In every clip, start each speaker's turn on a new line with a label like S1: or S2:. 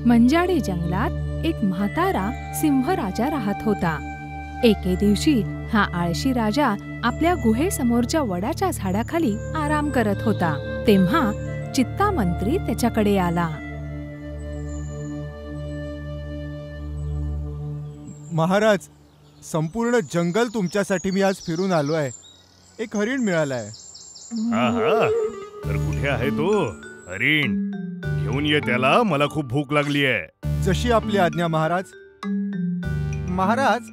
S1: मंजाडे जंगलात एक म्हातारा सिंह राजा राहत होता. एके दिवशी हा आळशी राजा आपल्या गुहेसमोरच्या वडाच्या झाडाखाली आराम करत होता. तेव्हा चित्ता मंत्री त्याच्याकडे आला.
S2: महाराज, संपूर्ण जंगल तुमच्यासाठी मी आज फिरून आलो आहे. एक हरिण मिळालाय.
S3: तर कुठे आहे तो हरिण? घेऊन ये त्याला, मला खूप भूक लागली आहे.
S2: जशी आपली आज्ञा महाराज. महाराज,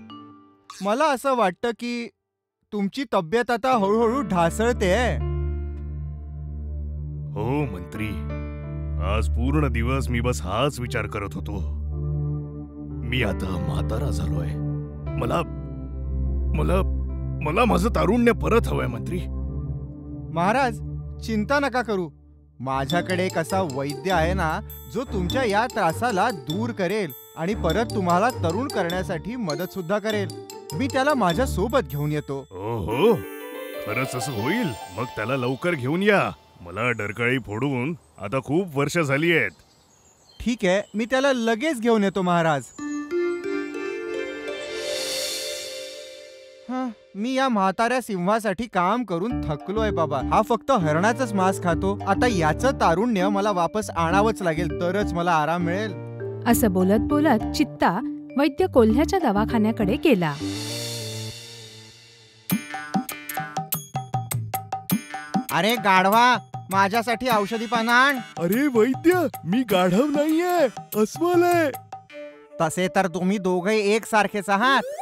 S2: मला असं वाटतं की तुमची तब्येत आता हळूहळू ढासळते.
S3: हो मंत्री, आज पूर्ण दिवस मी बस हाच विचार करत होतो. मी आता म्हातारा झालोय. मला मला मला माझं तारुण्य परत हवंय मंत्री.
S2: महाराज, चिंता नका करू. माझ्याकडे एक असा वैद्य आहे ना, जो तुमच्या या त्रासाला दूर करेल आणि परत तुम्हाला तरुण करण्यासाठी मदत सुद्धा करेल. मी त्याला माझ्या सोबत घेऊन येतो.
S3: हो, खरंच असं होईल? मग त्याला लवकर घेऊन या. मला डरकाळी फोडून आता खूप वर्ष झाली आहेत.
S2: ठीक आहे, मी त्याला लगेच घेऊन येतो महाराज. मी या म्हाताऱ्या सिंहासाठी काम करून थकलोय बाबा. हा फक्त हरणाचंच मांस खातो. आता याचं तारुण्य मला वापस आणावंच लागेल, तरच मला आराम मिळेल.
S1: असं बोलत बोलत चित्ता वैद्य कोल्ह्याच्या दवाखान्याकडे गेला.
S2: अरे गाढवा, माझ्यासाठी औषधी पानं आण.
S3: अरे वैद्य, मी गाढव नाहीये, अस्वल आहे.
S2: तसे तर तुम्ही दोघे एकसारखेच आहात.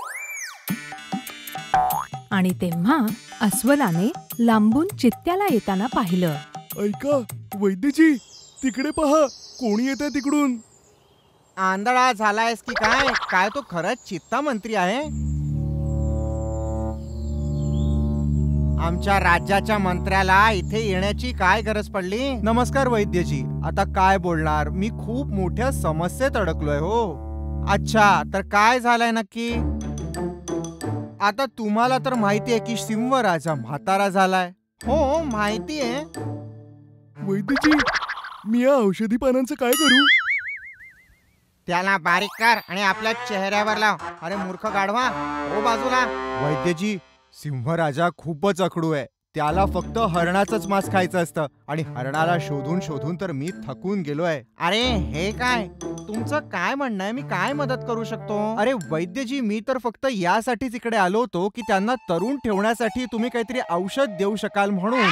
S1: आणि तेव्हा अस्वलाने लांबून चित्त्याला येताना पाहिलं.
S3: ऐका वैद्यजी, तिकडे पहा, कोणी येतंय तिकडून.
S2: आंधळा झालायस की काय? काय तो खरंच चित्ता मंत्री आहे? आमच्या राज्याच्या मंत्र्याला इथे येण्याची काय गरज पडली? नमस्कार वैद्यजी. आता काय बोलणार? मी खूप मोठ्या समस्येत अडकलोय. हो, अच्छा, तर काय झालंय नक्की? आता तुम्हाला तर माहिती आहे की सिंह राजा म्हातारा झालाय. हो, माहिती आहे.
S3: वैद्यजी, मी या औषधी पानांचं काय करू?
S2: त्याला बारीक कर आणि आपल्या चेहऱ्यावर लाव. अरे मूर्ख गाढवा, हो बाजूला. वैद्यजी, सिंह राजा खूपच अकडू आहे. त्याला फक्त हरणाचंच मांस खायचं असतं आणि हरणाला शोधून शोधून तर मी थकून गेलोय. अरे हे काय? तुमचं काय म्हणणं आहे? मी काय मदत करू शकतो? अरे वैद्यजी, मी तर फक्त यासाठीच इकडे आलो होतो की त्यांना तरुण ठेवण्यासाठी तुम्ही काहीतरी औषध देऊ शकाल म्हणून.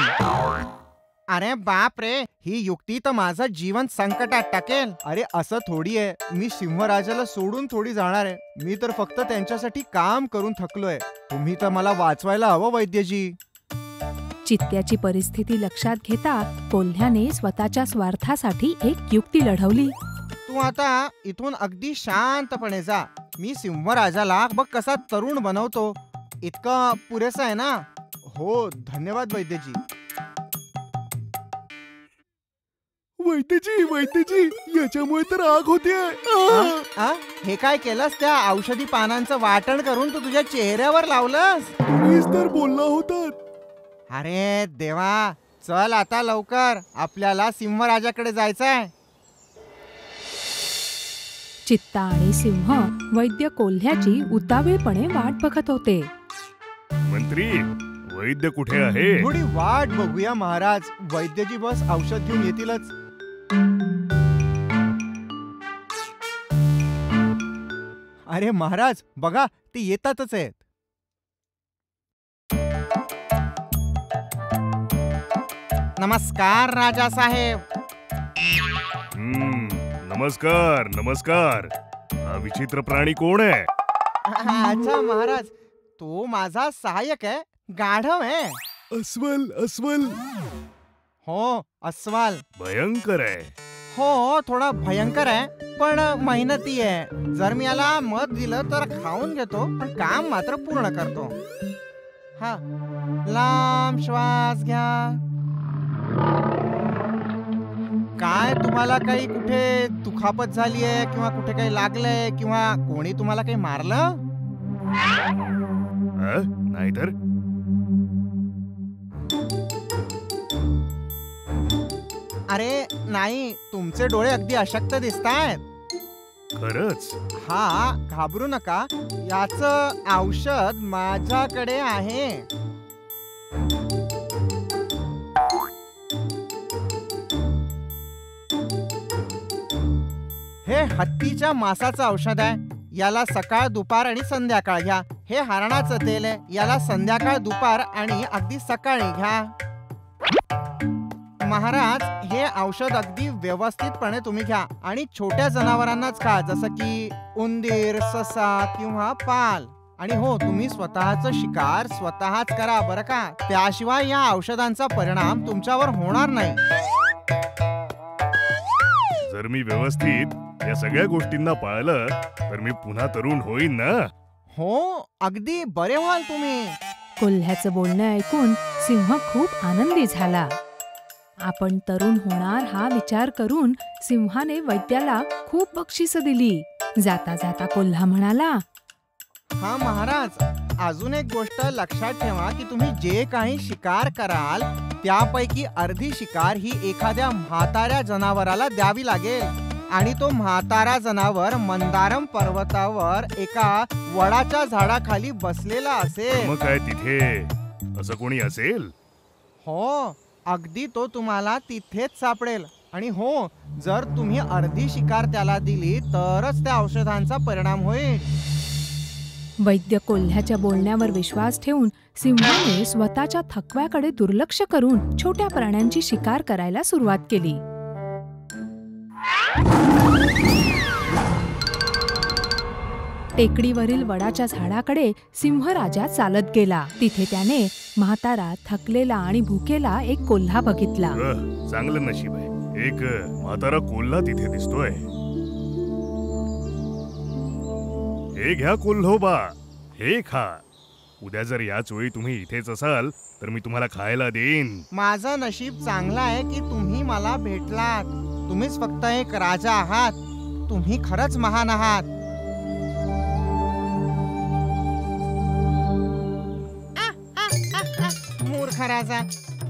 S2: अरे बाप रे, ही युक्ती तर माझं जीवन संकटात टाकेल. अरे असं थोडी आहे, मी सिंहराजाला सोडून थोडी जाणार आहे. मी तर फक्त त्यांच्यासाठी काम करून थकलोय. तुम्ही तर मला वाचवायला हवं वैद्यजी.
S1: चित्त्याची परिस्थिती लक्षात घेता कोल्ह्याने स्वतःच्या स्वार्थासाठी एक युक्ती लढवली.
S2: तू आता इथून अगदी शांतपणे जा. मी सिंहराजाला बघ कसा तरुण बनवतो. इतकं पुरेसं आहे ना? हो, धन्यवाद वैद्यजी.
S3: वैद्यजी, वैद्यजी, याच्यामुळे तर आग होतीये.
S2: हे काय केलंस? त्या औषधी पानांचं वाटण करून तू तुझ्या चेहऱ्यावर लावलंस?
S3: तुम्हीच तर बोलला होतात.
S2: अरे देवा, चल आता लवकर, आपल्याला सिंहराजाकडे जायचंय.
S1: चित्ता आणि सिंह वैद्य कोल्ह्याची उतावीळपणे वाट बघत होते.
S3: मंत्री, वैद्य कुठे आहे?
S2: थोडी वाट बघूया महाराज. वैद्यजी बस औषध घेऊन येतीलच. अरे महाराज, बघा, ते येतातच आहेत. नमस्कार राजा साहेब.
S3: नमस्कार नमस्कार. हा विचित्र प्राणी कोण आहे?
S2: अच्छा महाराज, तो माझा सहाय्यक आहे, गाढव आहे.
S3: अस्वल, अस्वल.
S2: हो, अस्वल.
S3: भयंकर आहे.
S2: हो, थोडा भयंकर आहे, पण मेहनती आहे. जर मी याला मत दिलं तर खाऊन घेतो, पण काम मात्र पूर्ण करतो. हा, लांब श्वास घ्या. काय तुम्हाला काही कुठे दुखापत झालीये किंवा कुठे काही लागलंय किंवा कोणी तुम्हाला काही मारलं?
S3: नाही तर.
S2: अरे नाही, तुमचे डोळे अगदी अशक्त दिसतायत.
S3: खरंच?
S2: हा, घाबरू नका. याचं औषध माझ्याकडे आहे. हे हत्तीच्या मांसाचं औषध आहे. याला सकाळ, दुपार आणि संध्याकाळ घ्या. हे हरणाचं तेल आहे. याला संध्याकाळ, दुपार आणि अगदी सकाळी घ्या. महाराज, हे औषध अगदी व्यवस्थितपणे तुम्ही घ्या आणि छोट्या जनावरांनाच खा, जसं की उंदीर, ससा किंवा पाल. आणि हो, तुम्ही स्वतःचं शिकार स्वतःच करा बरं का. त्याशिवाय या औषधांचा परिणाम तुमच्यावर होणार नाही.
S3: जर मी व्यवस्थित या सगळ्या गोष्टींना पाळलं तर मी पुन्हा तरुण होईन ना?
S2: हो, अगदी बरे व्हाल तुम्ही.
S1: कोल्ह्याचं बोलणं ऐकून सिंह खूप आनंदी झाला. आपण तरुण होणार हा विचार करून सिंहाने वैद्याला खूप बक्षिसं दिली. जाता जाता कोल्हा म्हणाला,
S2: हा महाराज, अजून एक गोष्ट लक्षात ठेवा की तुम्ही जे काही शिकार कराल त्यापैकी अर्धी शिकार ही एखाद्या म्हाताऱ्या जनावराला द्यावी लागेल. आणि तो म्हातारा जनावर मंदारम पर्वतावर एका वडाच्या झाडाखाली बसलेला असेल.
S3: मग काय तिथे असं कोणी असेल?
S2: हो, अगदी तो तुम्हाला तिथेच सापडेल. आणि हो, जर तुम्ही अर्धी शिकार त्याला दिली तरच त्या औषधांचा परिणाम होईल.
S1: वैद्य कोल्ह्याच्या बोलण्यावर विश्वास ठेवून सिंहाने स्वतःच्या थकव्याकडे दुर्लक्ष करून छोट्या प्राण्यांची शिकार करायला सुरुवात केली. टेकडीवरील वडाच्या झाडाकडे सिंहराजा चालत गेला. तिथे त्याने म्हातारा, थकलेला आणि भुकेला एक कोल्हा बघितला.
S3: चांगलं नशीब आहे, एक म्हातारा कोल्हा तिथे दिसतोय. हे घ्या कोल्होबा, हे खा. उद्या जर याच वेळी तुम्ही इथेच असाल तर मी तुम्हाला खायला देईन.
S2: माझं नशीब चांगलं आहे की तुम्ही मला भेटलात. तुम्हीच फक्त एक राजा आहात. तुम्ही खरंच महान आहात. मूर्ख राजा,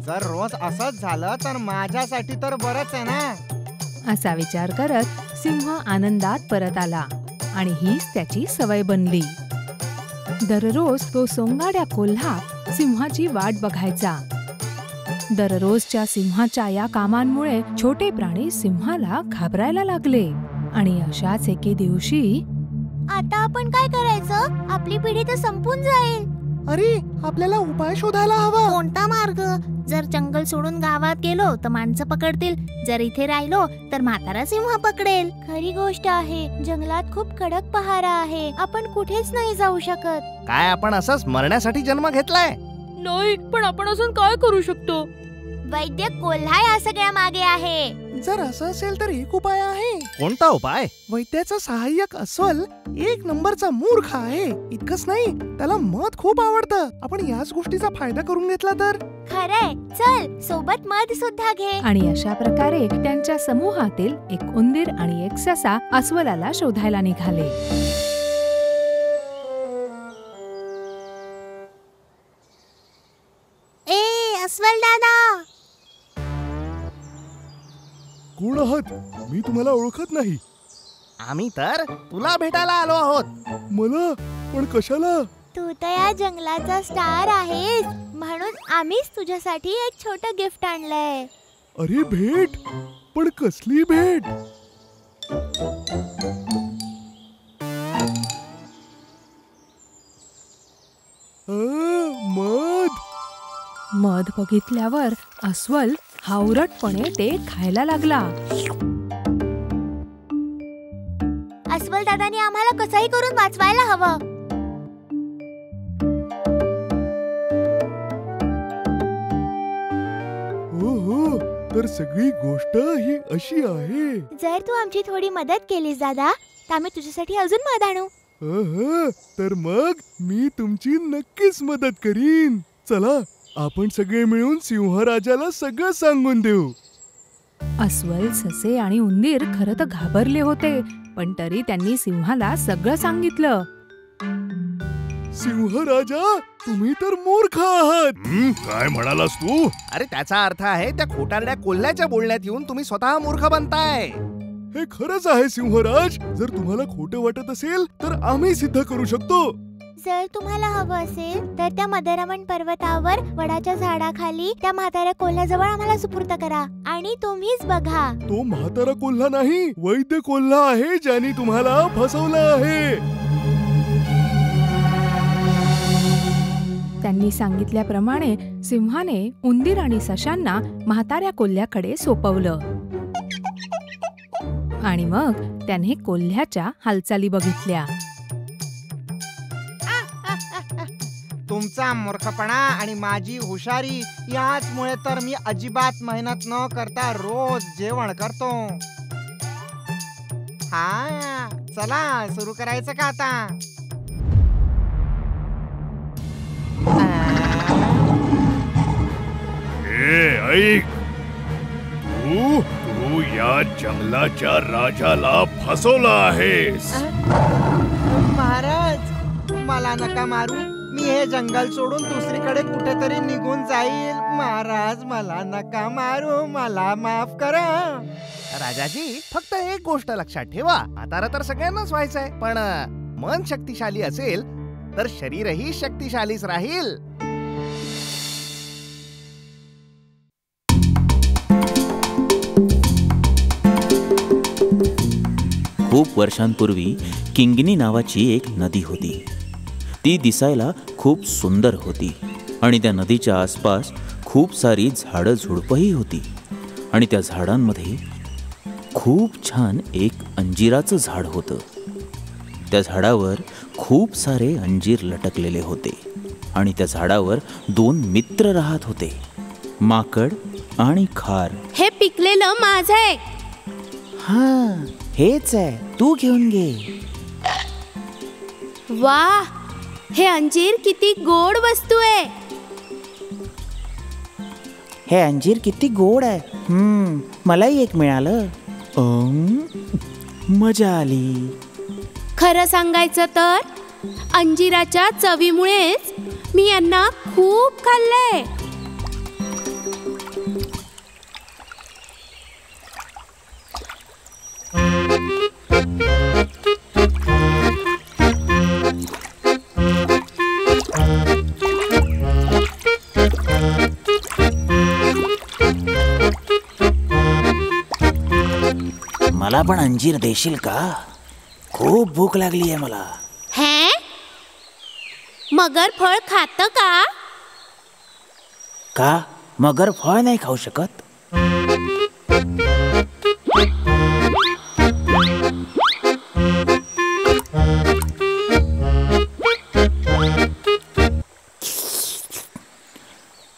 S2: जर रोज असंच झालं तर माझ्यासाठी तर बरंच आहे ना.
S1: असा विचार करत सिंह आनंदात परत आला आणि हीच त्याची सवय बनली. दररोज तो सोंगाड्या कोल्हा सिंहाची वाट बघायचा. दररोजच्या सिंहाच्या या कामांमुळे छोटे प्राणी सिंहाला घाबरायला लागले. आणि अशाच एके दिवशी,
S4: आता आपण काय करायचं? आपली पिढी तर संपून जाईल.
S2: अरे, आपल्याला उपाय शोधायला हवा.
S4: कोणता मार्ग? जर जंगल सोडून गावात गेलो तर माणसं पकडतील. जर इथे राहिलो तर म्हातारा सिंह पकडेल. खरी गोष्ट आहे, जंगलात खूप कडक पहारा आहे. आपण कुठेच नाही जाऊ शकत.
S5: काय आपण असंच मरण्यासाठी जन्म घेतलाय?
S6: नाही, पण आपण असं काय करू शकतो?
S4: वैद्य कोल्हा या सगळ्या मागे आहे.
S7: जर असं असेल तर एक उपाय आहे.
S5: कोणता उपाय?
S7: वैद्याचा सहाय्यक अस्वल एक नंबरचा मूर्ख आहे. इतकंच नाही, त्याला मध खूप आवडतं. आपण याच गोष्टीचा फायदा करून घेतला तर.
S4: खरंय, चल सोबत मध सुद्धा घे.
S1: आणि अशा प्रकारे त्यांच्या समूहातील एक उंदीर आणि एक ससा अस्वलाला शोधायला निघाले.
S4: अस्वल दादा,
S3: कोण आहात? मी तुम्हाला ओळखत नाही.
S5: आम्ही तर तुला भेटायला आलो आहोत.
S3: मला? पण कशाला?
S4: तू तर या जंगलाचा स्टार आहेस, म्हणून आम्हीच तुझ्यासाठी एक छोटं गिफ्ट आणलंय.
S3: अरे भेट? पण कसली भेट? मध.
S1: मध बघितल्यावर अस्वल हावरटपणे ते खायला लागला.
S4: अस्वल दादानी आम्हाला कसंही करून वाचवायला हवं.
S3: हो, तर सगळी गोष्ट ही अशी आहे.
S4: जर तू आमची थोडी मदत केलीस दादा, तर आम्ही तुझ्यासाठी अजून मध आणू.
S3: तर मग मी तुमची नक्कीच मदत करीन. चला, आपण सगळे मिळून सिंहराजाला सगळं सांगून देऊ.
S1: अस्वल, ससे आणि उंदीर खरं तर घाबरले होते, पण तरी त्यांनी सिंहाला सगळं सांगितलं.
S3: सिंहराजा, तुम्ही तर मूर्ख आहात. काय म्हणालास तू?
S5: अरे त्याचा अर्थ आहे त्या खोटारड्या कोल्ह्याच्या बोलण्यात येऊन तुम्ही स्वतः मूर्ख बनताय.
S3: हे खरंच आहे सिंहराज. जर तुम्हाला खोटं वाटत असेल तर आम्ही सिद्ध करू शकतो.
S4: जर तुम्हाला हवं असेल तर त्या मदरमण पर्वतावर वडाच्या झाडाखाली त्या म्हाताऱ्या कोल्ह्याजवळ आम्हाला सुपूर्द करा आणि तुम्हीच बघा.
S3: तो म्हातारा कोल्हा नाही, वैद्य कोल्हा आहे ज्याने तुम्हाला फसवलं आहे.
S1: त्यांनी सांगितल्याप्रमाणे सिंहाने उंदीर आणि सशांना म्हाताऱ्या कोल्ह्याकडे सोपवलं आणि मग त्याने कोल्ह्याच्या हालचाली बघितल्या.
S2: तुमचा मूर्खपणा आणि माझी हुशारी याचमुळे तर मी अजिबात मेहनत न करता रोज जेवण करतो. हा चला सुरू करायचं का आता?
S3: ऐक, तू या जंगलाच्या राजाला फसवलं आहेस.
S2: महाराज मला नका मारू. मी हे जंगल सोडून दुसरीकडे कुठेतरी निघून जाईल. महाराज मला नका मारू, मला माफ करा.
S5: राजाजी, फक्त एक गोष्ट लक्षात ठेवा, म्हातारा तर सगळ्यांनाच व्हायचंय, पण मन शक्तिशाली असेल तर शरीरही शक्तिशालीच राहील.
S8: खूप वर्षांपूर्वी किंगिनी नावाची एक नदी होती. ती दिसायला खूप सुंदर होती आणि त्या नदीच्या आसपास खूप सारी झाडं झुडपंही होती आणि त्या झाडांमध्ये खूप छान एक अंजिराचं झाड होतं. त्या झाडावर खूप सारे अंजीर लटकलेले होते आणि त्या झाडावर 2 मित्र राहत होते, माकड आणि खार.
S4: हे पिकलेलं माझं आहे.
S8: हां, हेच आहे, तू घेऊन घे.
S4: वा, हे अंजीर किती गोड वस्तू आहे.
S8: हे अंजीर किती गोड आहे. मलाही एक मिळालं. मजा आली.
S4: खरं सांगायचं तर अंजिराच्या चवीमुळेच मी यांना खूप खाल्लंय.
S8: मला पण अंजीर देशील का? खूप भूक लागली आहे मला.
S4: हे मगर फळ खातं का?
S8: का मगर फळ नाही खाऊ शकत?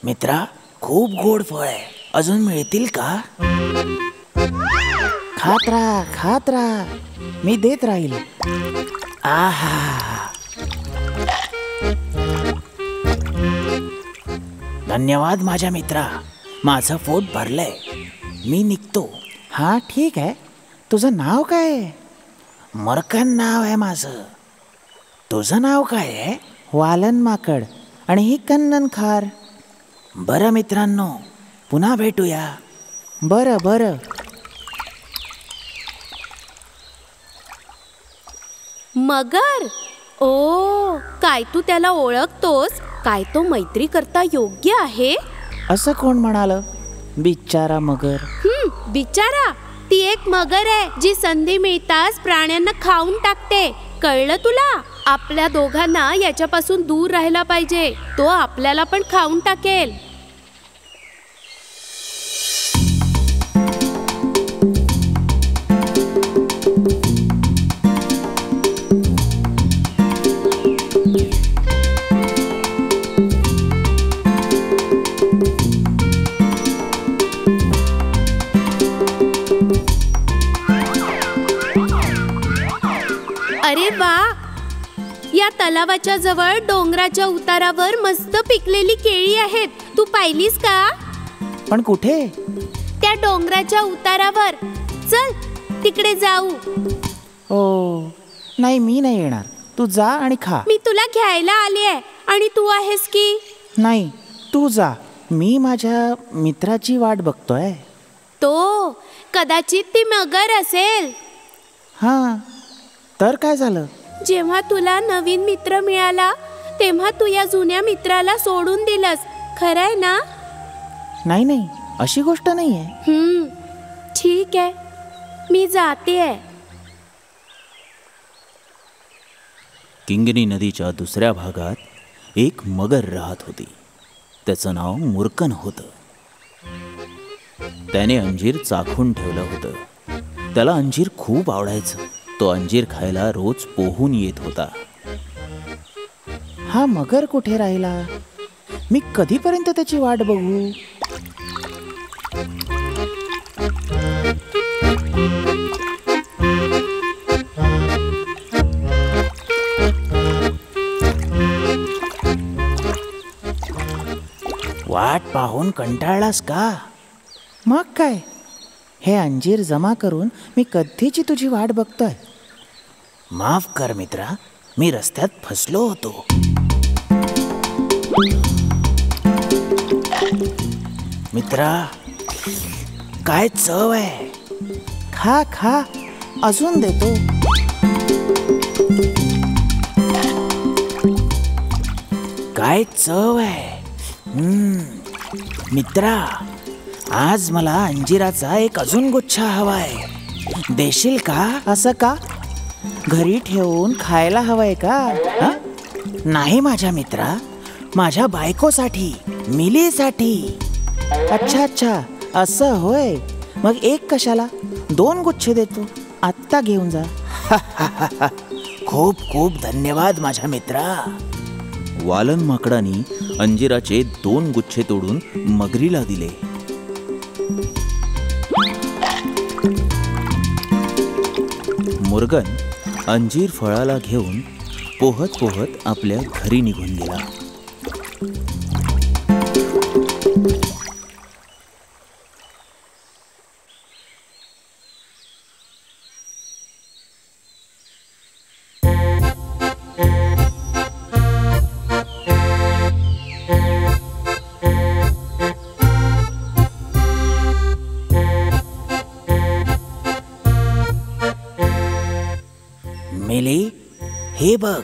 S8: मित्रा, खूप गोड फळ आहे, अजून मिळतील का? खात राहा, मी देत राहील. आहा, धन्यवाद माझ्या मित्रा, माझं पोट भरलंय, मी निघतो. हा ठीक आहे, तुझं नाव काय आहे? मरकन नाव आहे माझं. तुझं नाव काय आहे? वालन माकड आणि ही कन्नन खार. बरं मित्रांनो, पुन्हा भेटूया. बरं.
S4: मगर, ओ काय तू त्याला ओळखतोस? काय तो मैत्री करता योग्य आहे?
S8: असं कोण म्हणालं? बिचारा मगर.
S4: बिचारा, ती एक मगर आहे जी संधी मिळताच प्राण्यांना खाऊन टाकते. कळलं तुला? आपल्या दोघांना याच्यापासून दूर राहायला पाहिजे. तो आपल्याला पण खाऊन टाकेल. अरे वा, या तलावाच्या जवळ डोंगराच्या उतारावर मस्त पिकलेली केळी आहेत. तू पाहिलीस का?
S8: पण कुठे?
S4: त्या डोंगराच्या उतारावर. चल तिकडे जाऊ.
S8: ओ नाही, मी नाही येणार. तू जा आणि खा.
S4: मी तुला घ्यायला आली आहे आणि तू आहेस की?
S8: नाही, तू जा, मी माझ्या मित्राची वाट बघतोय.
S4: तो
S9: कदाचित ती मगर असेल.
S10: हां, तर काय झालं?
S9: जेव्हा तुला नवीन मित्र मिळाला तेव्हा तू या जुन्या मित्राला सोडून दिलंस, खरंय ना?
S10: नाही नाही, अशी गोष्ट नाहीये.
S9: ठीक आहे, मी जातेय.
S8: किंगनी नदीच्या दुसऱ्या भागात एक मगर राहत होती. त्याचं नाव मूर्खन होतं. त्याने अंजीर चाखून ठेवलं होतं. त्याला अंजीर खूप आवडायचं. तो अंजीर खायला रोज पोहून येत होता.
S10: हा मगर कुठे राहिला? मी कधीपर्यंत त्याची वाट बघू?
S8: वाट पाहून कंटाळलास का?
S10: मग काय, हे अंजीर जमा करून मी कधीची तुझी वाट बघतोय.
S8: माफ कर मित्रा, मी रस्त्यात फसलो होतो. मित्रा, काय चव आहे.
S10: खा खा, अजून देतो.
S8: काय चव आहे. मित्रा, आज मला अंजिराचा एक अजून गुच्छा हवाय. देशील का?
S10: असं का? घरी ठेवून खायला हवंय का?
S8: नाही माझ्या मित्रा, माझ्या बायकोसाठी, मिलीसाठी.
S10: अच्छा अच्छा, असं होय. मग एक कशाला? 2 गुच्छे देतो, आत्ता घेऊन जा.
S8: खूप खूप धन्यवाद माझ्या मित्रा. वालन माकडानी अंजिराचे 2 गुच्छे तोडून मगरीला दिले. मुर्गन अंजीर फळाला घेऊन पोहत पोहत आपल्या घरी निघून गेला. मिली, हे बघ,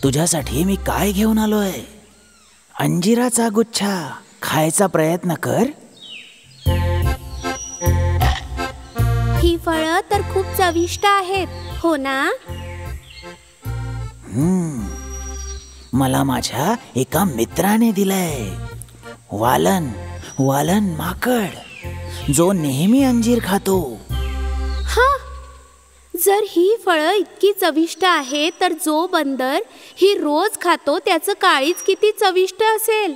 S8: तुझ्यासाठी मी काय घेऊन आलोय. अंजिराचा गुच्छा. खायचा प्रयत्न कर.
S9: ही फळं तर खूप चविष्ट आहेत, हो ना?
S8: मला माझ्या एका मित्राने दिलंय. वालन वालन माकड, जो नेहमी अंजीर खातो.
S9: जर ही फळं इतकी चविष्ट आहेत तर जो बंदर ही रोज खातो त्याचं काळीज किती चविष्ट असेल.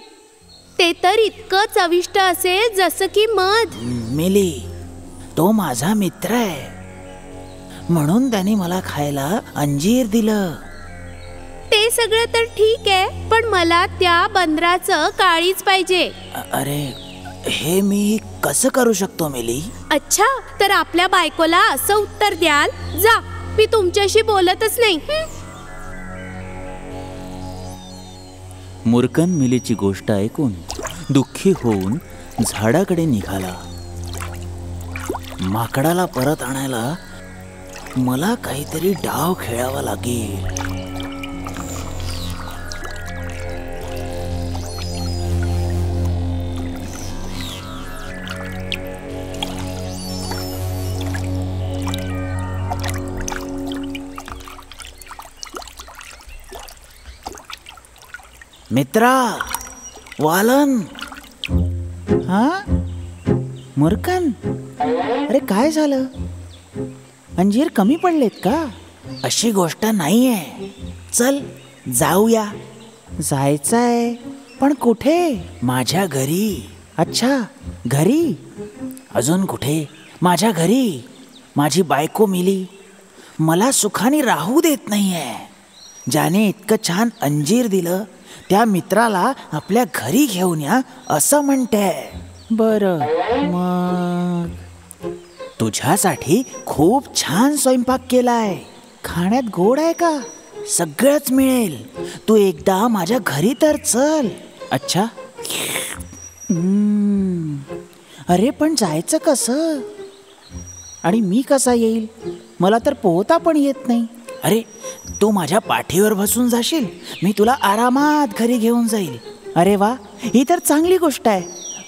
S9: ते तर इतकं चविष्ट असेल जसं की मध.
S8: मिली, तो माझा मित्र आहे, म्हणून त्याने मला खायला अंजीर दिलं.
S9: ते सगळं तर ठीक आहे, पण मला त्या बंदराचं काळीज पाहिजे.
S8: अरे, हे मी कसं करू शकतो मिली?
S9: अच्छा, तर आपल्या बायकोला असं उत्तर द्याल, जा, मी तुमच्याशी बोलतच नाही.
S8: मुर्कन मिलीची गोष्ट ऐकून दुःखी होऊन झाडाकडे निघाला. माकडाला परत आणायला मला काहीतरी डाव खेळावा लागेल. मित्रा, वालन.
S10: मुर्कन, अरे काय झालं? अंजीर कमी पडलेत का?
S8: अशी गोष्ट नाहीये. चल जाऊया.
S10: जायचंय, पण कुठे?
S8: माझ्या घरी.
S10: अच्छा, घरी?
S8: अजून कुठे? माझ्या घरी. माझी बायको मिली मला सुखाने राहू देत नाहीये. ज्याने इतकं छान अंजीर दिलं त्या मित्राला आपल्या घरी घेऊन या असं म्हणते.
S10: बरं, मग
S8: तुझ्यासाठी खूप छान स्वयंपाक केलाय.
S10: खाण्यात गोड आहे का?
S8: सगळंच मिळेल. तू एकदा माझ्या घरी तर चल.
S10: अच्छा. अरे पण जायचं कसं? आणि मी कसा येईल? मला तर पोहता पण येत नाही. अरे, तू माझ्या पाठीवर बसून जाशील, मी तुला आरामात घरी घेऊन जाईल. अरे वा, ही तर चांगली गोष्ट आहे.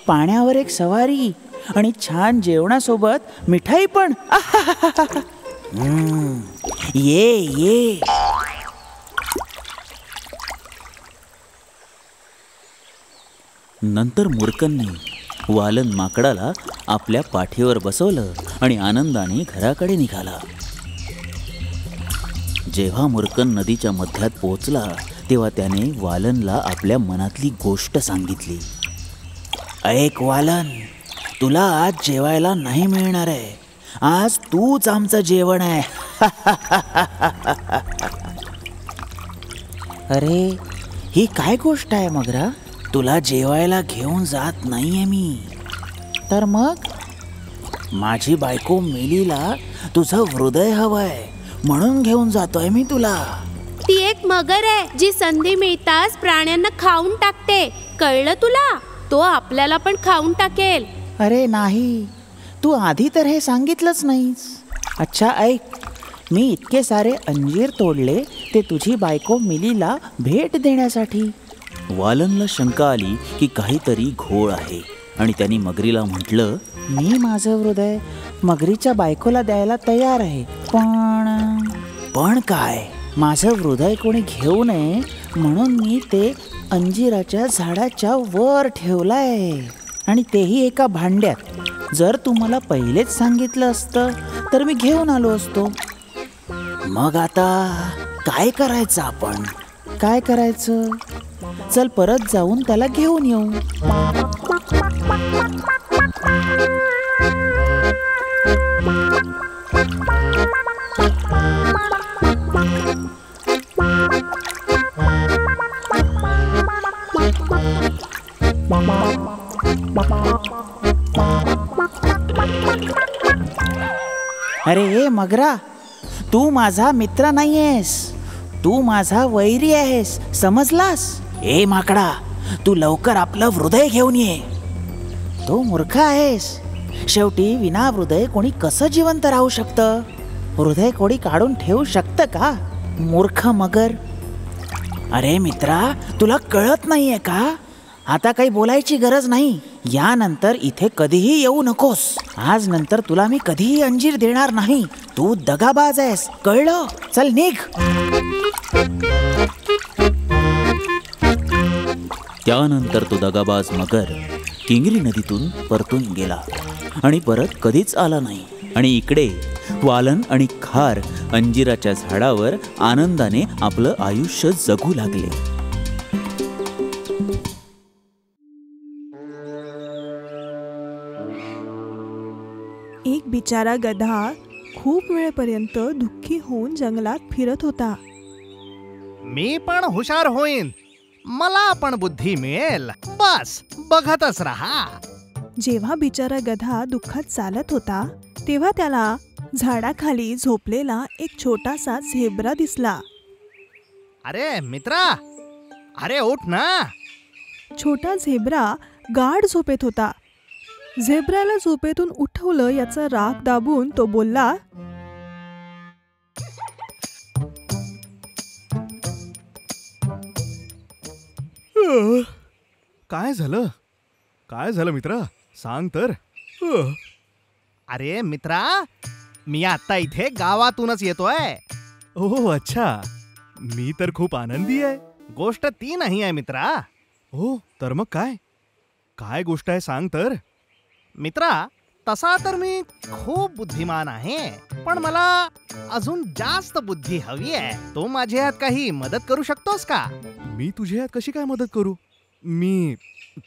S10: पाण्यावर एक सवारी आणि छान जेवणासोबत मिठाई पण. ये ये.
S8: नंतर मूर्खनने वालन माकडाला आपल्या पाठीवर बसवलं आणि आनंदाने घराकडे निघाला. जेव्हा मूर्खन नदीच्या मध्यात पोहोचला तेव्हा त्याने वालनला आपल्या मनातली गोष्ट सांगितली.
S10: ऐक वालन, तुला आज जेवायला नाही मिळणार आहे. आज तूच आमचं जेवण आहे. अरे, ही काय गोष्ट आहे मगरा? तुला जेवायला घेऊन जात नाहीये मी. तर मग? माझी बायको मिलीला तुझं हृदय हवंय म्हणून घेऊन जातोय मी तुला.
S9: ती एक मगर आहे जी संधी मिळताच प्राण्यांना खाऊन टाकते. कळलं तुला? तो आपल्याला पण खाऊन टाकेल.
S10: अरे नाही, तू आधी तर हे सांगितलंच नाहीस. अच्छा ऐक, मी इतके सारे अंजीर तोडले ते तुझी बायको मिलीला भेट देण्यासाठी.
S8: वालनला शंका आली की काहीतरी घोळ आहे आणि त्यांनी मगरीला म्हटलं,
S10: मी माझं हृदय मगरीच्या बायकोला द्यायला तयार आहे, पण काय? माझं हृदय कोणी घेऊ नये म्हणून मी ते अंजिराच्या झाडाच्या वर ठेवलंय, आणि तेही एका भांड्यात. जर तू मला पहिलेच सांगितलं असतं तर मी घेऊन आलो असतो. मग आता काय करायचं आपण? काय करायचं? चल परत जाऊन त्याला घेऊन येऊ. अरे ए मगरा, तू माझा मित्र नाहीयेस, तू माझा वैरी आहेस, समजलास? ए माकडा, तू लवकर आपलं हृदय घेऊन ये. तो मूर्ख आहेस. शेवटी विना हृदय कोणी कसं जिवंत राहू शकतं? हृदय कोणी काढून ठेवू शकतं का? मूर्ख मगर. अरे मित्रा, तुला कळत नाहीये का? आता काही बोलायची गरज नाही. यानंतर इथे कधीही येऊ नकोस. आज नंतर तुला मी कधीही अंजीर देणार नाही. तू दगाबाज आहेस, कळलं? चल निघ.
S8: त्यानंतर तो दगाबाज मगर किंगरी नदीतून परतून गेला आणि परत कधीच आला नाही. आणि इकडे वालन आणि खार अंजिराच्या झाडावर आनंदाने आपलं आयुष्य जगू लागले.
S6: एक बिचारा गधा खूप वेळपर्यंत दुःखी होऊन जंगलात फिरत होता.
S5: मी पण हुशार होईन, मला पण बुद्धी मिळेल, बस बघतच राहा.
S6: जेव्हा बिचारा गधा दुःखात चालत होता तेव्हा त्याला झाडाखाली झोपलेला एक छोटासा झेब्रा दिसला.
S5: अरे मित्रा, अरे उठ ना.
S6: छोटा झेब्रा गाढ झोपेत होता. झेब्राला झोपेतून उठवलं याचा राग दाबून तो बोलला,
S3: काय झालं? काय झालं मित्रा? सांग तर.
S5: अरे मित्रा, मी आता इथे गावातूनच येतोय.
S3: ओह अच्छा, मी तर खूप आनंदी आहे.
S5: गोष्ट ती नाही आहे मित्रा.
S3: हो तर मग काय? काय गोष्ट आहे सांग तर.
S5: मित्रा, तसा तर मी खूप बुद्धिमान आहे, पण मला अजून जास्त बुद्धी हवी आहे. तू माझ्यात काही मदत करू शकतोस का?
S3: मी तुझ्यात कशी काय मदत करू? मी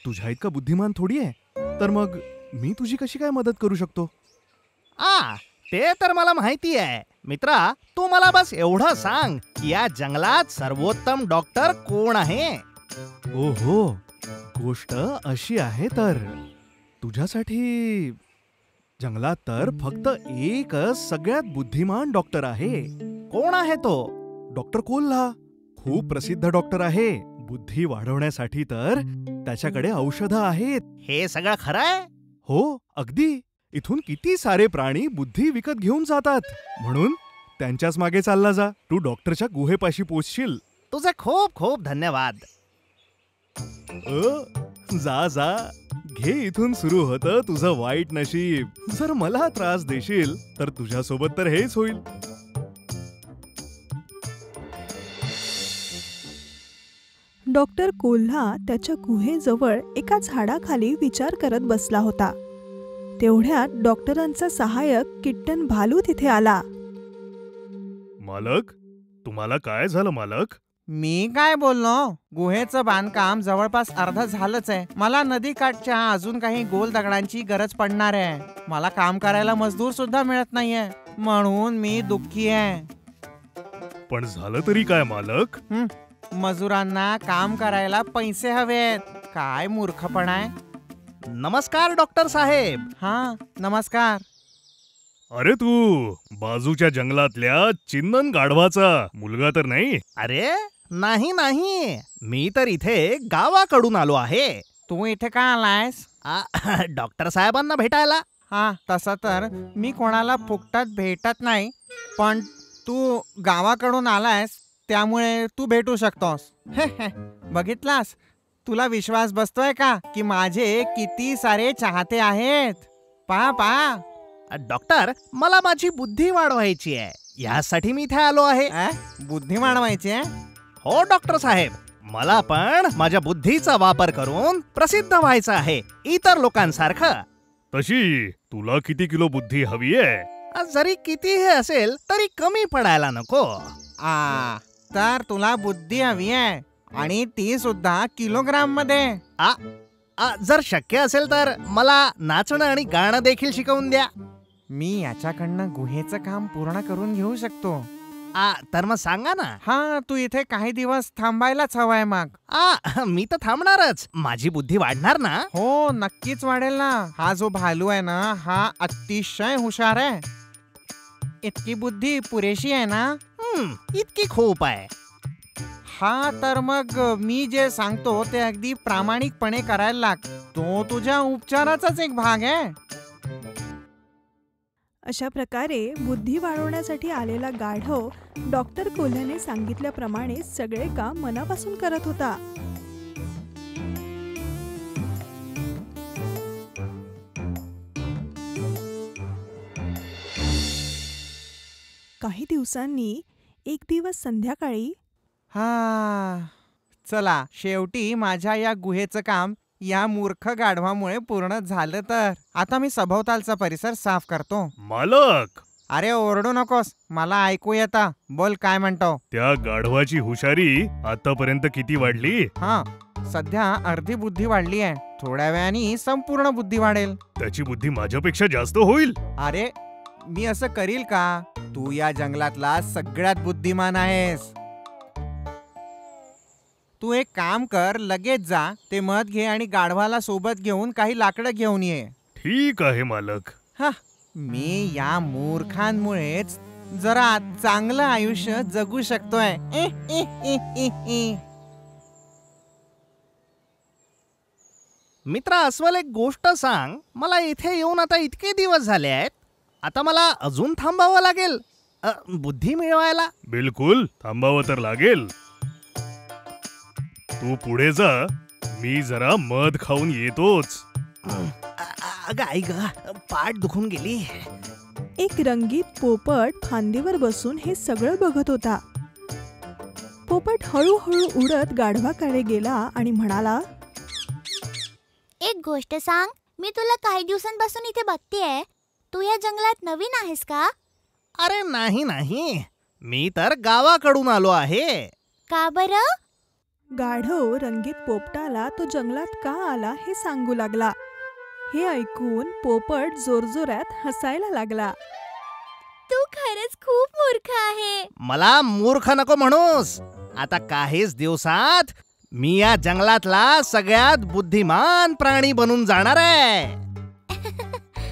S3: तुझ्या इतका बुद्धिमान थोडी आहे. तर मग मी तुझी कशी काय मदत करू शकतो?
S5: ते तर मला माहिती आहे. मित्रा, तू मला बस एवढं सांग की या जंगलात सर्वोत्तम डॉक्टर कोण आहे?
S3: ओहो, गोष्ट अशी आहे तर तुझ्यासाठी जंगलात तर फक्त एकच सगळ्यात बुद्धिमान डॉक्टर आहे.
S5: कोण आहे तो?
S3: डॉक्टर कोल्हा. खूप प्रसिद्ध डॉक्टर आहे. बुद्धी वाढवण्यासाठी तर त्याच्याकडे औषधं आहेत.
S5: हे सगळं खरं आहे?
S3: हो अगदी. इथून किती सारे प्राणी बुद्धी विकत घेऊन जातात. म्हणून त्यांच्याच मागे चालला जा. तू डॉक्टरच्या गुहेपाशी पोचशील.
S5: तुझे खूप खूप धन्यवाद.
S3: जा जा. घे इथून सुरू होतं तुझं वाईट नशीब. जर मला त्रास देशील तर तुझ्यासोबत तर हेच होईल.
S6: डॉक्टर कोल्हा त्याच्या गुहेजवळ एका झाडाखाली विचार करत बसला होता. तेवढ्यात डॉक्टरांचा सहाय्यक किट्टन भालू तिथे आला.
S3: मालक, तुम्हाला काय झालं मालक?
S2: मी काय बोललो? गुहेचं बांधकाम जवळपास अर्ध झालंच आहे. मला नदीकाठच्या अजून काही गोल दगडांची गरज पडणार आहे. मला काम करायला मजदूर सुद्धा मिळत नाहीये, म्हणून मी दुःखी आहे.
S3: पण झालं तरी काय मालक?
S2: मजुरांना काम करायला पैसे हवेत. काय मूर्खपणा आहे.
S5: नमस्कार डॉक्टर साहेब.
S2: हा नमस्कार.
S3: अरे तू बाजूच्या जंगलातल्या चिन्नन गाढवाचा मुलगा तर नाही?
S5: अरे नाही नाही, मी तर इथे गावाकडून आलो आहे.
S2: तू इथे का आलायस?
S5: डॉक्टर साहेबांना भेटायला.
S2: हा तसं तर मी कोणाला फुकटात भेटत नाही, पण तू गावाकडून आलायस त्यामुळे तू भेटू शकतोस. बघितलास, तुला विश्वास बसतोय का की माझे किती सारे चाहते आहेत? पहा.
S5: डॉक्टर, मला माझी बुद्धी वाढवायची आहे, यासाठी मी इथे आलो आहे.
S2: बुद्धी वाढवायची आहे?
S5: हो डॉक्टर साहेब, मला पण माझ्या बुद्धीचा वापर करून प्रसिद्ध व्हायचं आहे इतर लोकांसारखं.
S3: तशी तुला किती किलो बुद्धी हवी आहे?
S5: जरी कितीही असेल तरी कमी पडायला नको.
S2: तर तुला बुद्धी हवी आहे, आणि ती सुद्धा किलोग्राम मध्ये.
S5: जर शक्य असेल तर मला नाचणं आणि गाणं देखील शिकवून द्या.
S2: मी याच्याकडनं गुहेचं काम पूर्ण करून घेऊ शकतो.
S5: तर मग सांगा ना.
S2: हा, तू इथे काही दिवस थांबायलाच हवाय. मग
S5: मी तर थांबणारच. माझी बुद्धी वाढणार ना?
S2: हो नक्कीच वाढेल ना. हा जो भालू आहे ना, हा अतिशय हुशार आहे. इतकी बुद्धी पुरेशी आहे ना?
S5: इतकी खूप आहे.
S2: हा तर मग मी जे सांगतो ते अगदी प्रामाणिकपणे करायला लाग. तो तुझ्या उपचाराचाच एक भाग आहे.
S6: अशा प्रकारे बुद्धी वाढवण्यासाठी आलेला गाढव डॉक्टर कोल्ह्याने सांगितल्याप्रमाणे सगळे काम मनापासून करत होता. काही दिवसांनी एक दिवस संध्याकाळी,
S2: चला शेवटी माझ्या या गुहेचं काम या मूर्ख गाढवामुळे पूर्ण झालं. तर आता मी सभोवतालचा परिसर साफ करतो.
S3: मालक,
S2: अरे ओरडू नकोस, मला ऐकू येता. बोल, काय म्हणतो?
S3: त्या गाढवाची हुशारी आतापर्यंत किती वाढली?
S2: सध्या अर्धी बुद्धी वाढली आहे. थोड्या वेळाने संपूर्ण बुद्धी वाढेल.
S3: त्याची बुद्धी माझ्यापेक्षा जास्त होईल.
S2: अरे मी असं करील का? तू या जंगलातला सगळ्यात बुद्धिमान आहेस. तू एक काम कर, लगेच जा, ते मध घे आणि गाढवाला सोबत घेऊन काही लाकडं घेऊन ये.
S3: ठीक आहे मालक.
S2: मी या मूर्खांमुळेच जरा चांगलं आयुष्य जगू शकतोय.
S5: मित्रा अस्वल, एक गोष्ट सांग. मला इथे येऊन आता इतके दिवस झाले आहेत. आता मला अजून थांबावं लागेल बुद्धी मिळवायला?
S3: बिलकुल, थांबावं तर लागेल. तू पुढे जा, मी जरा मध खाऊन येतोच.
S5: आई ग, पाठ दुखून गेली.
S6: एक रंगीत पोपट फांदीवर बसून हे सगळं बघत होता. पोपट हळूहळू उडत गाढवाकडे गेला आणि म्हणाला,
S4: एक गोष्ट सांग, मी तुला काही दिवसांपासून इथे बघतेय. तू या जंगलात नवीन आहेस का?
S5: अरे नाही, मी तर गावाकडून आलो आहे.
S4: का बरं?
S6: गाढव रंगीत पोपटाला तो जंगलात का आला हे सांगू लागला. हे ऐकून पोपट जोरजोरात हसायला लागला.
S4: तू खरंच खूप मूर्ख आहे.
S5: मला मूर्ख नको म्हणूस. आता काहीच दिवसात मी या जंगलातला सगळ्यात बुद्धिमान प्राणी बनून जाणार आहे.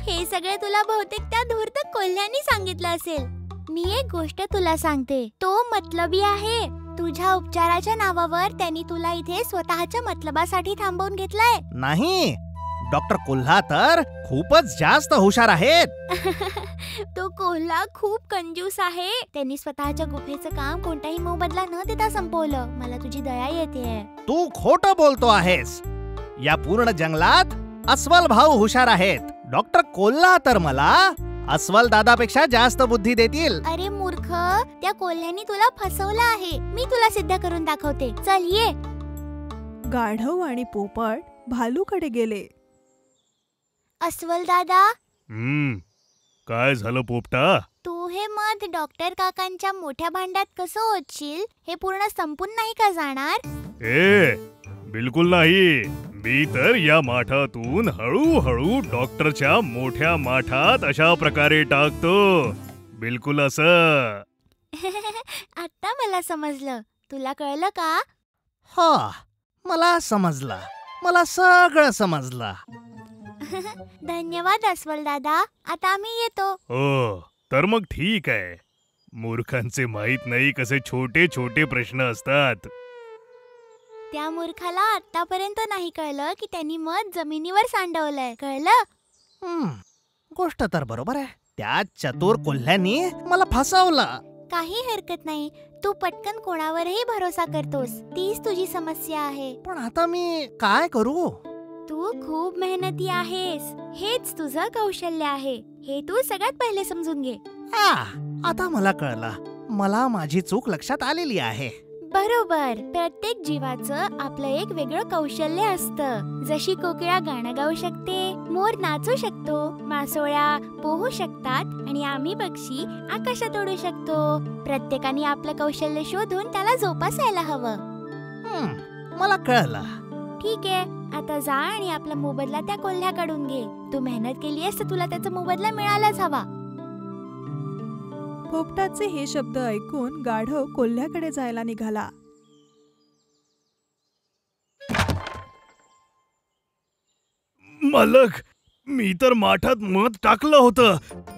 S4: हे सगळं तुला बहुतेक त्या धूर्त कोल्ह्याने सांगितलं असेल. मी एक गोष्ट तुला सांगते, तो मतलबी आहे. तुझ्या उपचाराच्या नावावर त्यांनी तुला इथे स्वतःच्या मतलबासाठी थांबवून घेतलंय.
S5: नाही, डॉक्टर कोल्हा तर खूपच जास्त हुशार आहेत.
S4: तो कोल्हा खूप कंजूस आहे. त्यांनी स्वतःच्या गुफेचं काम कोणताही मोबदला न देता संपवलं. मला तुझी दया येते.
S5: तू खोटं बोलतो आहेस. या पूर्ण जंगलात अस्वल भाऊ हुशार आहेत. डॉक्टर कोल्हा तर मला अस्वल दादापेक्षा जास्त बुद्धी देतील.
S4: अरे मूर्ख, त्या कोल्ह्यानी तुला फसवलं आहे. मी तुला सिद्ध करून दाखवते. चल ये.
S6: गाढव आणि पोपट भालूकडे गेले.
S4: अस्वल दादा,
S3: काय झालं पोपटा?
S4: तू हे मध डॉक्टर काकांच्या मोठ्या भांड्यात कसं ओतशील? हे पूर्ण संपून नाही का जाणार?
S3: बिलकुल नाही. मी तर या माठातून हळूहळू डॉक्टरच्या मोठ्या माठात अशा प्रकारे टाकतो. बिलकुल असं.
S4: आता मला समजलं. तुला कळलं का?
S5: हो, मला समजलं. मला सगळं समजलं.
S4: धन्यवाद अस्वल दादा. आता आम्ही येतो.
S3: हो, तर मग ठीक आहे. मूर्खांचे माहित नाही कसे छोटे छोटे प्रश्न असतात.
S4: त्या मूर्खाला आतापर्यंत नाही कळलं की त्यांनी मध जमिनीवर सांडवलंय. कळलं?
S5: गोष्ट तर बरोबर आहे. त्या चतुर कोल्ह्यांनी मला फसवलं.
S4: काही हरकत नाही. तू पटकन कोणावरही भरोसा करतोस. तीच तुझी समस्या आहे.
S5: पण आता मी काय करू?
S4: तू खूप मेहनती आहेस. हेच तुझं कौशल्य आहे. हे तू सगळ्यात पहिले समजून घे.
S5: आता मला कळलं. मला माझी चूक लक्षात आलेली आहे.
S4: बरोबर. प्रत्येक जीवाचं आपलं एक वेगळं कौशल्य असतं. जशी कोकिळा गाणं गाऊ शकते, मोर नाचू शकतो, मासोळ्या पोहू शकतात आणि आम्ही पक्षी आकाशात उडू शकतो. प्रत्येकाने आपलं कौशल्य शोधून त्याला जोपासायला हवं.
S5: मला कळलं.
S4: ठीक आहे, आता जा आणि आपला मोबदला त्या कोल्ह्याकडून घे. तू मेहनत केली आहेस तर तुला त्याचा मोबदला मिळालाच हवा.
S6: पोपटाचे हे शब्द ऐकून गाढव कोल्ह्याकडे जायला निघाला.
S3: मालक, मी तर माठात मध टाकलं होतं.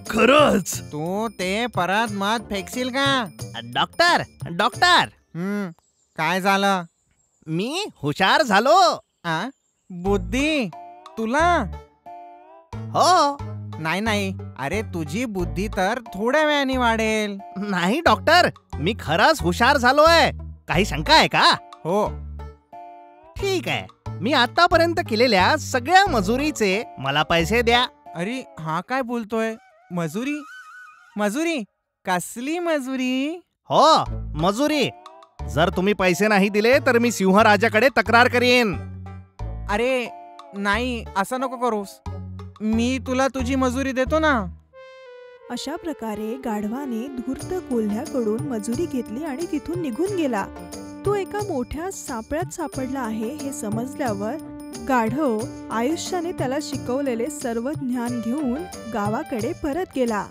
S3: खरंच.
S2: तू ते परत मध फेकशील का?
S5: डॉक्टर डॉक्टर
S2: काय झालं?
S5: मी हुशार झालो.
S2: बुद्धी तुला?
S5: हो.
S2: नाही. अरे तुझी बुद्धी तर थोड्या वेळाने वाढेल.
S5: नाही डॉक्टर, मी खरंच हुशार झालोय. काही शंका आहे का?
S2: हो.
S5: ठीक आहे. मी आतापर्यंत केलेल्या सगळ्या मजुरीचे मला पैसे द्या.
S2: अरे हा काय बोलतोय? मजुरी? मजुरी? कसली मजुरी?
S5: हो, मजुरी. जर तुम्ही पैसे नाही दिले तर मी सिंहराजाकडे तक्रार करीन.
S2: अरे नाही, असं नको करूस. मी तुला तुझी मजुरी देतो ना.
S6: अशा प्रकारे गाढवाने धूर्त कोल्ह्याकडून मजुरी घेतली आणि तिथून निघून गेला. तो एका मोठ्या सापळ्यात सापडला आहे हे समजल्यावर गाढव आयुष्याने त्याला शिकवलेले सर्व ज्ञान घेऊन गावाकडे परत गेला.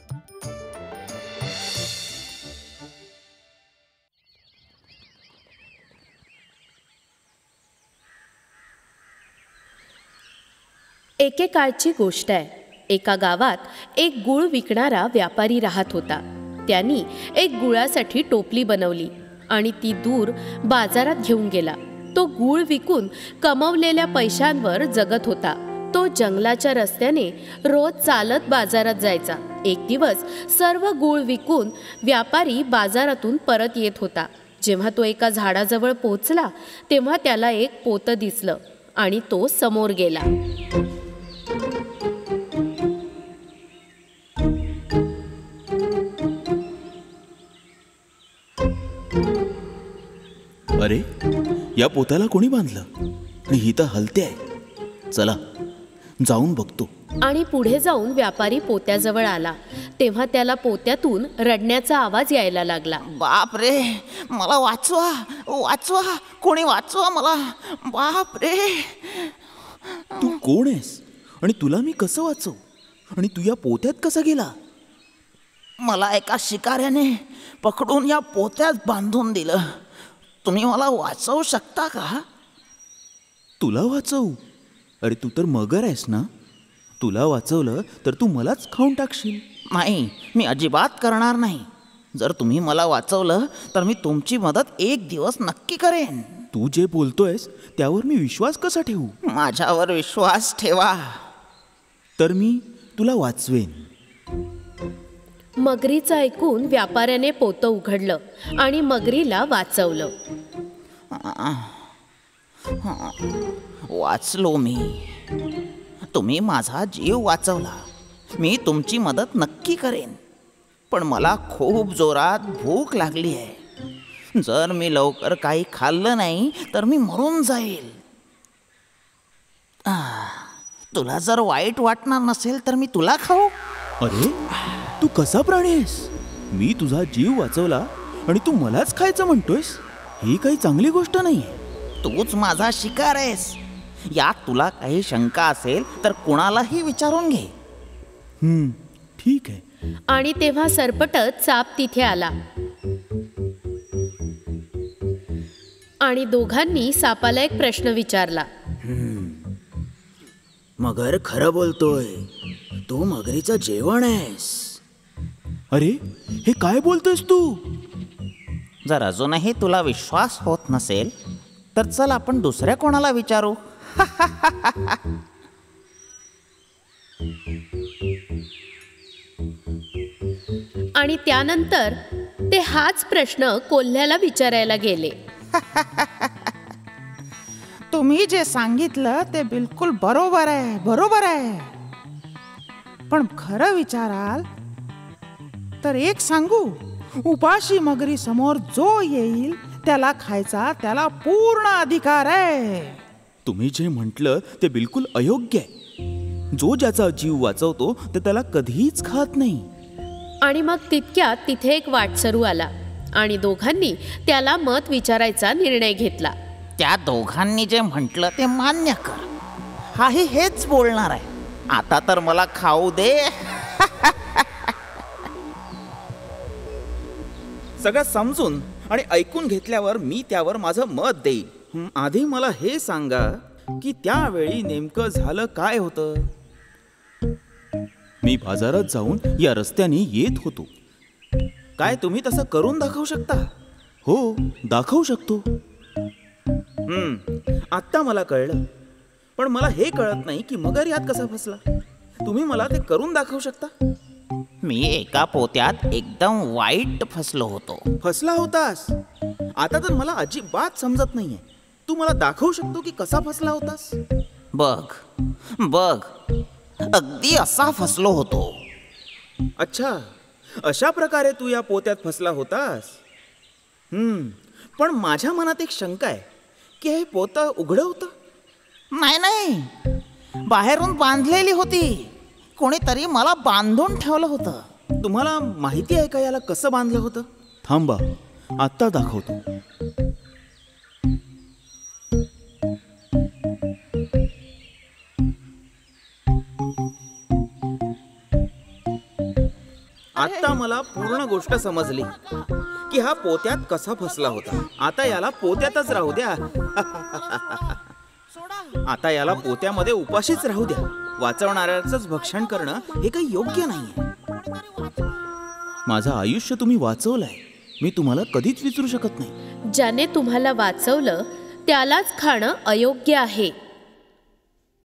S9: एकेकाळची गोष्ट आहे. एका गावात एक गुळ विकणारा व्यापारी राहत होता. त्यांनी एक गुळासाठी टोपली बनवली आणि ती दूर बाजारात घेऊन गेला. तो गुळ विकून कमवलेल्या पैशांवर जगत होता. तो जंगलाच्या रस्त्याने रोज चालत बाजारात जायचा. एक दिवस सर्व गुळ विकून व्यापारी बाजारातून परत येत होता. जेव्हा तो एका झाडाजवळ पोहोचला तेव्हा त्याला एक पोतं दिसलं आणि तो समोर गेला.
S8: अरे, या पोत्याला कोणी बांधलं? आणि ही तर हलते आहे. चला जाऊन बघतो.
S9: आणि पुढे जाऊन व्यापारी पोत्याजवळ आला तेव्हा त्याला पोत्यातून रडण्याचा आवाज यायला लागला.
S10: बाप रे, मला वाचवा, वाचवा, कोणी वाचवा मला. बाप रे.
S8: तू कोण आहेस आणि तुला मी कसं वाचव? आणि तू या पोत्यात कसा गेला?
S10: मला एका शिकाऱ्याने पकडून या पोत्यात बांधून दिलं. तुम्ही मला वाचवू शकता का?
S8: तुला वाचवू? अरे तू तर मगर आहेस ना. तुला वाचवलं तर तू मलाच खाऊन टाकशील.
S10: नाही, मी अजिबात करणार नाही. जर तुम्ही मला वाचवलं तर मी तुमची मदत एक दिवस नक्की करेन.
S8: तू जे बोलतोयस त्यावर मी विश्वास कसा ठेवू?
S10: माझ्यावर विश्वास ठेवा.
S8: तर मी तुला वाचवेन.
S9: मगरीचं ऐकून व्यापाऱ्याने पोतं उघडलं आणि मगरीला वाचवलं.
S10: वाचलो मी. तुम्ही माझा जीव वाचवला. मी तुमची मदत नक्की करेन. पण मला खूप जोरात भूक लागली आहे. जर मी लवकर काही खाल्लं नाही तर मी मरून जाईल. तुला जर वाईट वाटणार नसेल तर मी तुला खाऊ.
S8: अरे तू कसा प्राणी आहेस? मी तुझा जीव वाचवला आणि तू मलाच खायचं म्हणतोयस? ही काही चांगली गोष्ट नाहीये.
S10: तूच माझा शिकार आहेस. यात तुला काही शंका असेल तर कुणालाही विचारून घे.
S8: ठीक आहे.
S9: आणि तेव्हा सरपटत साप तिथे आला आणि दोघांनी सापाला एक प्रश्न विचारला.
S10: मगर खरं बोलतोय. तू मगरीचं जेवण आहेस.
S8: अरे हे काय बोलतोयस तू?
S10: जर अजूनही तुला विश्वास होत नसेल तर चल आपण दुसऱ्या कोणाला विचारू.
S9: आणि त्यानंतर ते हाच प्रश्न कोल्ह्याला विचारायला गेले.
S10: तुम्ही जे सांगितलं ते बिलकुल बरोबर आहे, बरोबर आहे. पण खरं विचाराल तर एक सांगू, उपाशी मगरी समोर जो येईल त्याला खायचा त्याला पूर्ण अधिकार आहे.
S8: तुम्ही जे म्हटलं ते बिलकुल अयोग्य आहे. जो ज्याचा जीव वाचवतो ते त्याला कधीच खात नाही.
S9: आणि मग तितक्यात तिथे एक वाटसरू आला आणि दोघांनी त्याला मत विचारायचा निर्णय घेतला.
S10: त्या दोघांनी जे म्हटलं ते मान्य कर. हाही हेच बोलणार आहे. आता तर मला खाऊ दे.
S8: सगळं समजून आणि ऐकून घेतल्यावर मी त्यावर माझं मत देईन. आधी मला हे सांगा की त्यावेळी नेमकं झालं काय होतं? मी बाजारात जाऊन या रस्त्याने येत होतो. काय तुम्ही तसं करून दाखवू शकता? हो, दाखवू शकतो. आत्ता मला कळलं. पण मला हे कळत नाही की मगर यात कसा फसला. तुम्ही मला ते करून दाखवू शकता?
S10: मी एका पोत्यात एकदम वाईट फसलो होतो.
S8: फसला होतास? आता तर मला अजिबात समजत नाहीये. तू मला दाखवू शकतो की कसा फसला होतास?
S10: बघ बघ, अगदी असा फसलो होतो.
S8: अच्छा, अशा प्रकारे तू या पोत्यात फसला होतास. पण माझ्या मनात एक शंका आहे की हे पोतं उघडं होतं.
S10: नाही नाही, बाहेरून बांधलेली होती. कोणीतरी मला बांधून ठेवलं होतं.
S8: तुम्हाला माहिती आहे का याला कसं बांधलं होतं? थांबा, आत्ता दाखवतो. आता मला पूर्ण गोष्ट समजली की हा पोत्यात कसा फसला होता. आता याला पोत्यातच राहू द्या. आता याला पोत्यामध्ये उपाशीच राहू द्या. वाचवणाऱ्याचंच भक्षण करणं हे काही योग्य नाहीये. माझं आयुष्य तुम्ही वाचवलंय. मी तुम्हाला कधीच विसरू शकत नाही.
S9: ज्याने तुम्हाला वाचवलं त्यालाच खाणं अयोग्य आहे.